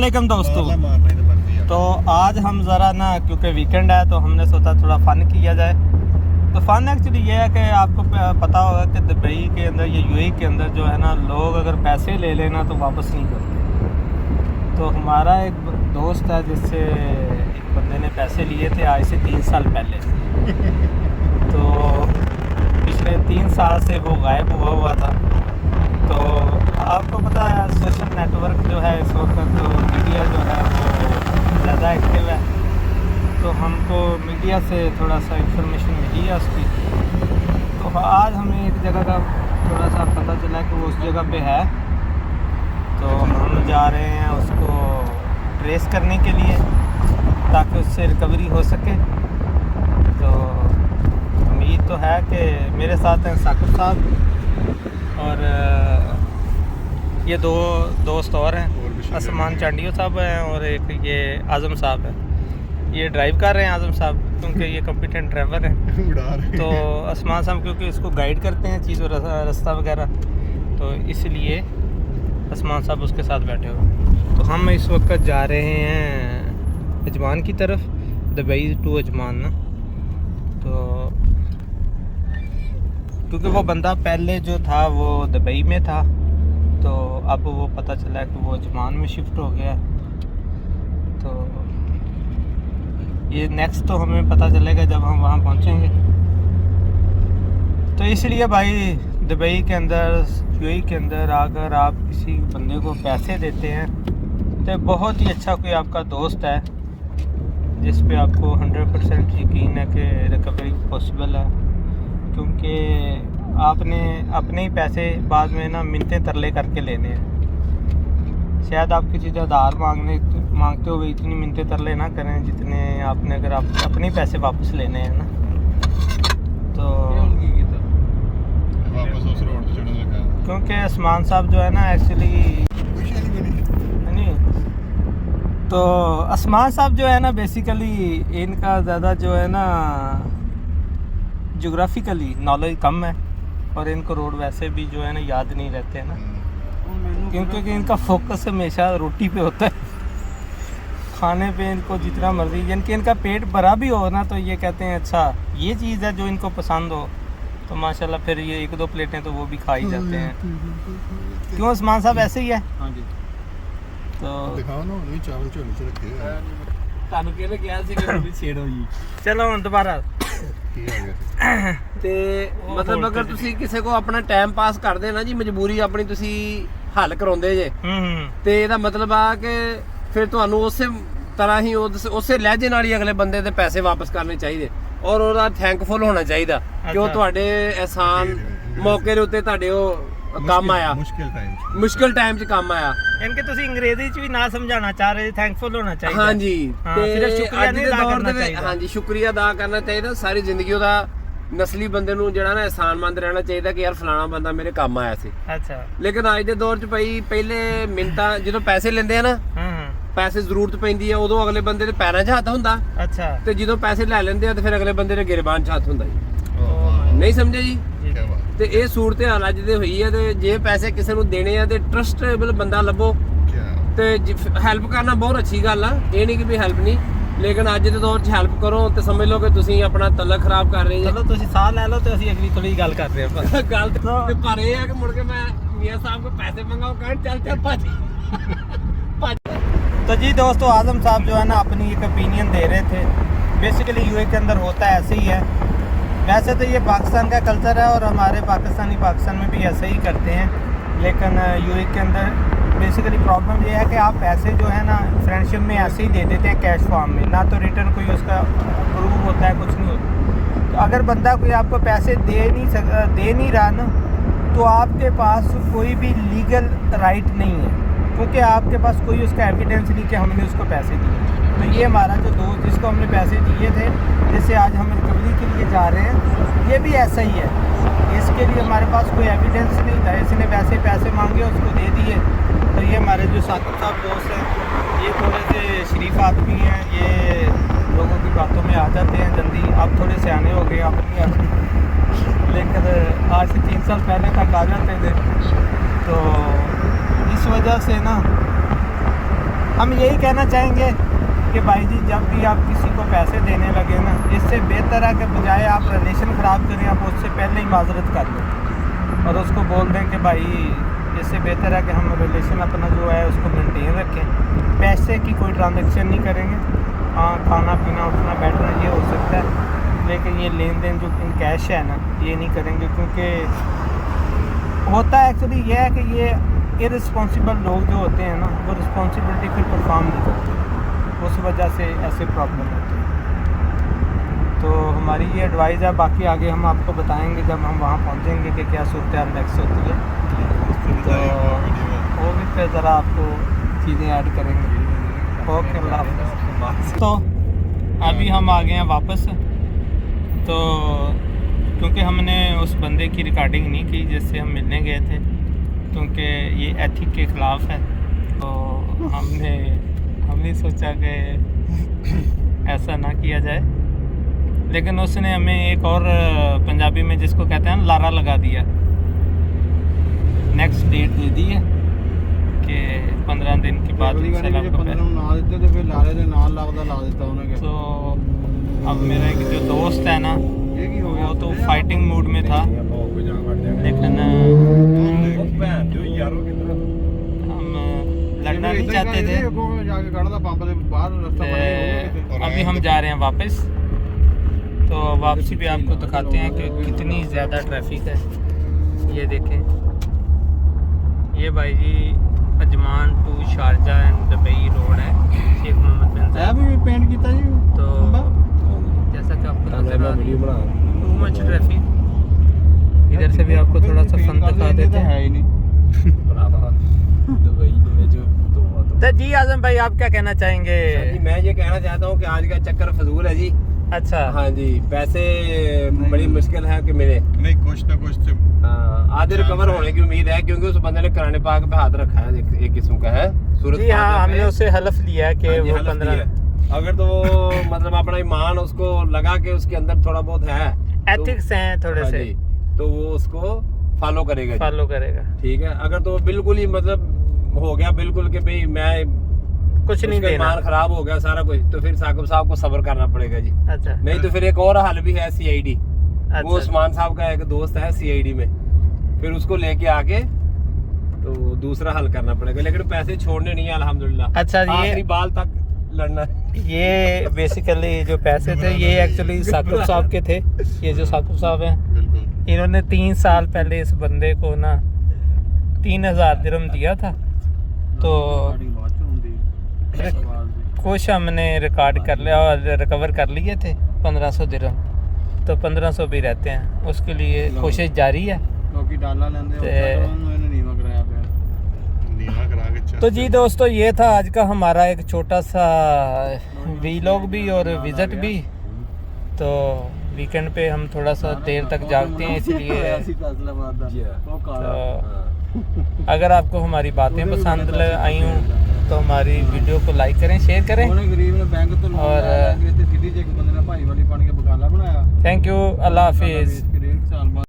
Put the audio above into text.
अस्सलामुअलैकुम दोस्तों। तो आज हम ज़रा ना, क्योंकि वीकेंड है तो हमने सोचा थोड़ा फ़न किया जाए। तो फ़न एक्चुअली ये है कि आपको पता होगा कि दुबई के अंदर या यूएई के अंदर जो है ना, लोग अगर पैसे ले लेना तो वापस नहीं करते। तो हमारा एक दोस्त है जिससे एक बंदे ने पैसे लिए थे आज से 3 साल पहले। तो पिछले 3 साल से वो गायब हुआ था। तो आपको पता है सोशल नेटवर्क जो है इस वक्त तो मीडिया जो है वो ज़्यादा एक्टिव है, तो हमको मीडिया से थोड़ा सा इंफॉर्मेशन मिली है उसकी। तो आज हमें एक जगह का थोड़ा सा पता चला कि वो उस जगह पे है, तो हम जा रहे हैं उसको ट्रेस करने के लिए ताकि उससे रिकवरी हो सके। तो उम्मीद तो है कि मेरे साथ हैं साकिब साहब और ये दो दोस्त और हैं, आसमान चांडियो साहब हैं और एक ये आज़म साहब है। ये ड्राइव कर रहे हैं आज़म साहब, क्योंकि ये कॉम्पिटेंट ड्राइवर हैं। तो आसमान साहब क्योंकि इसको गाइड करते हैं चीज़ रास्ता वगैरह, तो इसलिए आसमान साहब उसके साथ बैठे हुए। तो हम इस वक्त जा रहे हैं अजमान की तरफ, दुबई टू अजमान ना। तो क्योंकि वो बंदा पहले जो था वो दुबई में था, तो अब वो पता चला कि वो अजमान में शिफ्ट हो गया। तो ये नेक्स्ट तो हमें पता चलेगा जब हम वहाँ पहुँचेंगे। तो इसलिए भाई दुबई के अंदर, यूएई के अंदर अगर आप किसी बंदे को पैसे देते हैं तो बहुत ही अच्छा कोई आपका दोस्त है जिस पे आपको 100% यकीन है कि रिकवरी पॉसिबल है। क्योंकि आपने अपने ही पैसे बाद में ना मिन्नतें तरले करके लेने हैं। शायद आप किसी से उधार मांगते हुए इतनी मिन्नतें तरले ना करें जितने आपने, अगर आप अपने ही पैसे वापस लेने हैं ना। तो क्योंकि आसमान साहब जो है ना एक्चुअली नहीं, तो आसमान साहब जो है ना बेसिकली इनका ज़्यादा जो है ना जोग्राफिकली नॉलेज कम है और इनको रोड वैसे भी जो है ना याद नहीं रहते हैं ना, क्योंकि इनका फोकस हमेशा रोटी पे होता है, खाने पे इनको जितना मर्जी, यानी कि इनका पेट भरा भी हो ना तो ये कहते हैं अच्छा ये चीज़ है जो इनको पसंद हो, तो माशाल्लाह फिर ये 1-2 प्लेटें तो वो भी खा ही जाते हैं। क्यों आसमान साहब ऐसे ही है? हाँ जी। तो दिखाओ ना, नहीं चावल झोले च रखे हैं ਤੁਹਾਨੂੰ ਕਿਹਨੇ ਕਿਹਾ ਸੀ ਕਿ ਵੀ ਛੇੜੋ ਜੀ। ਚਲੋ ਹੁਣ ਦੁਬਾਰਾ ਤੇ ਮਤਲਬ ਅਗਰ ਤੁਸੀਂ ਕਿਸੇ ਕੋ ਆਪਣਾ ਟਾਈਮ ਪਾਸ ਕਰਦੇ ਨਾ ਜੀ, ਮਜਬੂਰੀ ਆਪਣੀ ਤੁਸੀਂ ਹੱਲ ਕਰਾਉਂਦੇ ਜੇ, ਤੇ ਇਹਦਾ ਮਤਲਬ ਆ ਕਿ ਫਿਰ ਤੁਹਾਨੂੰ ਉਸੇ ਤਰ੍ਹਾਂ ਹੀ ਉਸੇ ਲਹਿਜੇ ਨਾਲ ਹੀ ਅਗਲੇ ਬੰਦੇ ਦੇ ਪੈਸੇ ਵਾਪਸ ਕਰਨੇ ਚਾਹੀਦੇ ਔਰ ਉਹਦਾ ਥੈਂਕਫੁਲ ਹੋਣਾ ਚਾਹੀਦਾ ਕਿ ਉਹ ਤੁਹਾਡੇ ਅਹਿਸਾਨ ਮੌਕੇ ਦੇ ਉੱਤੇ ਤੁਹਾਡੇ ਉਹ ਕੰਮ ਆਇਆ, ਮੁਸ਼ਕਿਲ ਟਾਈਮ 'ਚ ਕੰਮ ਆਇਆ। इनके ਤੁਸੀਂ ਅੰਗਰੇਜ਼ੀ 'ਚ ਵੀ ਨਾ ਸਮਝਾਉਣਾ ਚਾਹ ਰਹੇ, ਥੈਂਕਫੁਲ ਹੋਣਾ ਚਾਹੀਦਾ। ਹਾਂਜੀ, ਤੇ ਸ਼ੁਕਰੀਆ ਨਹੀਂ ਅਦਾ ਕਰਨਾ ਚਾਹੀਦਾ। ਹਾਂਜੀ, ਸ਼ੁਕਰੀਆ ਅਦਾ ਕਰਨਾ ਚਾਹੀਦਾ। ਸਾਰੀ ਜ਼ਿੰਦਗੀ ਉਹਦਾ ਨਸਲੀ ਬੰਦੇ ਨੂੰ ਜਿਹੜਾ ਨਾ ਅਹਿਸਾਨਮੰਦ ਰਹਿਣਾ ਚਾਹੀਦਾ ਕਿ ਯਾਰ ਫਲਾਣਾ ਬੰਦਾ ਮੇਰੇ ਕੰਮ ਆਇਆ ਸੀ। ਅੱਛਾ। ਲੇਕਿਨ ਅੱਜ ਦੇ ਦੌਰ 'ਚ ਭਾਈ ਪਹਿਲੇ ਮਿੰਟਾਂ ਜਦੋਂ ਪੈਸੇ ਲੈਂਦੇ ਆ ਨਾ, ਪੈਸੇ ਜ਼ਰੂਰਤ ਪੈਂਦੀ ਆ ਉਦੋਂ ਅਗਲੇ ਬੰਦੇ ਦੇ ਪੈਰਾਂ 'ਚ ਹੱਥ ਹੁੰਦਾ। ਅੱਛਾ। ਤੇ ਜਦੋਂ ਪੈਸੇ ਲੈ ਲੈਂਦੇ ਆ ਤੇ ਫਿਰ ਅਗਲੇ ਬੰਦੇ ਦੇ ਗਿਰਬਾਨ 'ਚ ਹੱਥ ਹੁੰਦਾ ਜੀ। ਨਹੀਂ ਸਮਝੇ ਜੀ? ਤੇ ਇਹ ਸੂਰਤ ਹਾਲ ਅੱਜ ਦੇ ਹੋਈ ਹੈ। ਤੇ ਜੇ ਪੈਸੇ ਕਿਸੇ ਨੂੰ ਦੇਣੇ ਆ ਤੇ ਟਰਸਟੇਬਲ ਬੰਦਾ ਲੱਭੋ ਤੇ ਹੈਲਪ ਕਰਨਾ ਬਹੁਤ ਅੱਛੀ ਗੱਲ ਆ, ਇਹ ਨਹੀਂ ਕਿ ਵੀ ਹੈਲਪ ਨਹੀਂ, ਲੇਕਿਨ ਅੱਜ ਦੇ ਦੌਰ 'ਚ ਹੈਲਪ ਕਰੋ ਤੇ ਸਮਝ ਲਓ ਕਿ ਤੁਸੀਂ ਆਪਣਾ ਤਲਕ ਖਰਾਬ ਕਰ ਰਹੇ ਹੋ। ਚਲੋ ਤੁਸੀਂ ਸਾਹ ਲੈ ਲਓ ਤੇ ਅਸੀਂ ਅਗਲੀ ਥੋੜੀ ਗੱਲ ਕਰਦੇ ਹਾਂ। ਗੱਲ ਤੇ ਪਰ ਇਹ ਆ ਕਿ ਮੁੜ ਕੇ ਮੈਂ ਮੀਆਂ ਸਾਹਿਬ को पैसे मंगाओ, कहन चल चल भज। तो जी दोस्तों, आज़म साहब जो है ना अपनी एक ओपिनियन दे रहे थे। बेसिकली यूएई के अंदर होता ऐसे ही है। वैसे तो ये पाकिस्तान का कल्चर है और हमारे पाकिस्तान में भी ऐसे ही करते हैं, लेकिन यूएई के अंदर बेसिकली प्रॉब्लम ये है कि आप पैसे जो है ना फ्रेंडशिप में ऐसे ही दे देते हैं कैश फॉर्म में, ना तो रिटर्न कोई उसका प्रूफ होता है, कुछ नहीं होता। तो अगर बंदा कोई आपको पैसे दे नहीं रहा ना, तो आपके पास कोई भी लीगल राइट नहीं है, क्योंकि आपके पास कोई उसका एविडेंस नहीं कि हमने उसको पैसे दिए। तो ये हमारा जो दोस्त जिसको हमने पैसे दिए थे, जिससे आज हम रिकवरी के लिए जा रहे हैं, ये भी ऐसा ही है। इसके लिए हमारे पास कोई एविडेंस नहीं था, इसने वैसे पैसे मांगे उसको दे दिए। तो ये हमारे जो साकिब साहब दोस्त हैं ये थोड़े से शरीफ आदमी हैं, ये लोगों की बातों में आ जाते हैं जल्दी। आप थोड़े सियाने हो गए, आप नहीं आते, लेकिन आज से 3 साल पहले तक आ जाते थे। तो इस वजह से ना हम यही कहना चाहेंगे कि भाई जी जब भी आप किसी को पैसे देने लगे ना, इससे बेहतर है कि बजाय आप रिलेशन ख़राब करें, आप उससे पहले ही माजरत कर लें और उसको बोल दें कि भाई इससे बेहतर है कि हम रिलेशन अपना जो है उसको मेंटेन रखें। पैसे की कोई ट्रांजैक्शन नहीं करेंगे। हाँ, खाना पीना उठना बैठना ये हो सकता है, लेकिन ये लेन देन जो इन कैश है ना, ये नहीं करेंगे, क्योंकि होता है एक्चुअली ये है कि ये इररिस्पॉन्सिबल लोग जो होते हैं ना, वो रिस्पॉन्सिबिलिटी फिर परफॉर्म नहीं करते, उस वजह से ऐसे प्रॉब्लम होती है। तो हमारी ये एडवाइस है, बाकी आगे हम आपको बताएंगे जब हम वहाँ पहुँचेंगे कि क्या सूरत हाल नेक्स्ट होती है, तो वो भी फिर ज़रा आपको चीज़ें ऐड करेंगे। ओके, अल्लाह हाफ़िज़। तो अभी हम आ गए हैं वापस, तो क्योंकि हमने उस बंदे की रिकॉर्डिंग नहीं की जिससे हम मिलने गए थे, क्योंकि ये एथिक के ख़िलाफ़ है, तो हमने सोचा कि ऐसा ना किया जाए, लेकिन उसने हमें एक और पंजाबी में जिसको कहते हैं लारा लगा दिया, नेक्स्ट डेट दे दी है कि 15 दिन के बाद तो अब मेरा एक जो दोस्त है ना, वो तो फाइटिंग मूड में था, लेकिन हम लड़ना नहीं चाहते थे। अभी हम जा रहे हैं वापस, तो वापसी भी आपको दिखाते हैं कि कितनी ज़्यादा ट्रैफिक है। ये देखें, ये भाई जी Ajman to Sharjah and Dubai road है, शेख मोहम्मद बिन ज़ायद भी पेंट किया जी। तो जैसा कि आपको नजर आ रही है टू मच ट्रैफिक। इधर से भी आपको थोड़ा सा फन दिखा देते हैं। तो जी आजम भाई, आप क्या कहना चाहेंगे? जी मैं ये कहना चाहता हूँ कि आज का चक्कर फजूल है जी। अच्छा, हाँ जी, पैसे बड़ी मुश्किल है कि मिले नहीं, कुछ ना कुछ तो आधे रिकवर होने की उम्मीद है, क्योंकि उस बंदे ने कराने पाक पे हाथ रखा है, एक किस्म का है सूरत। जी हाँ, हमने उससे हलफ लिया है कि वो 15 अगर तो मतलब अपना ईमान उसको लगा के उसके अंदर थोड़ा बहुत है, एथिक्स हैं थोड़े से, तो वो उसको फॉलो करेगा। ठीक है। अगर तो बिल्कुल ही मतलब हो गया बिल्कुल कि भाई मैं कुछ नहीं देना, ईमान खराब हो गया सारा कुछ, तो फिर साकिब साहब को सब्र करना पड़ेगा जी। अच्छा, नहीं तो फिर एक और हल भी है, सीआईडी। अच्छा, वो उस्मान साहब का एक दोस्त है सीआईडी में, फिर उसको लेके आके तो दूसरा हल करना पड़ेगा, लेकिन पैसे छोड़ने नहीं है अल्हम्दुलिल्लाह। अच्छा, ये बाल तक लड़ना। ये बेसिकली जो पैसे थे ये एक्चुअली साकिब साहब के थे। ये जो साकिब साहब हैं, इन्होंने 3 साल पहले इस बंदे को ना 3000 दिरहम दिया था, तो कुछ हमने रिकॉर्ड कर लिया और रिकवर कर लिए थे 1500 दिरहम, तो 1500 भी रहते हैं, उसके लिए कोशिश जारी है। तो जी दोस्तों, ये था आज का हमारा एक छोटा सा वीलॉग भी और विजिट भी। तो वीकेंड पे हम थोड़ा सा देर तक जागते हैं, इसलिए तो अगर आपको हमारी बातें पसंद आई हों तो हमारी वीडियो को लाइक करें, शेयर करें, और थैंक यू, अल्लाह हाफिज़।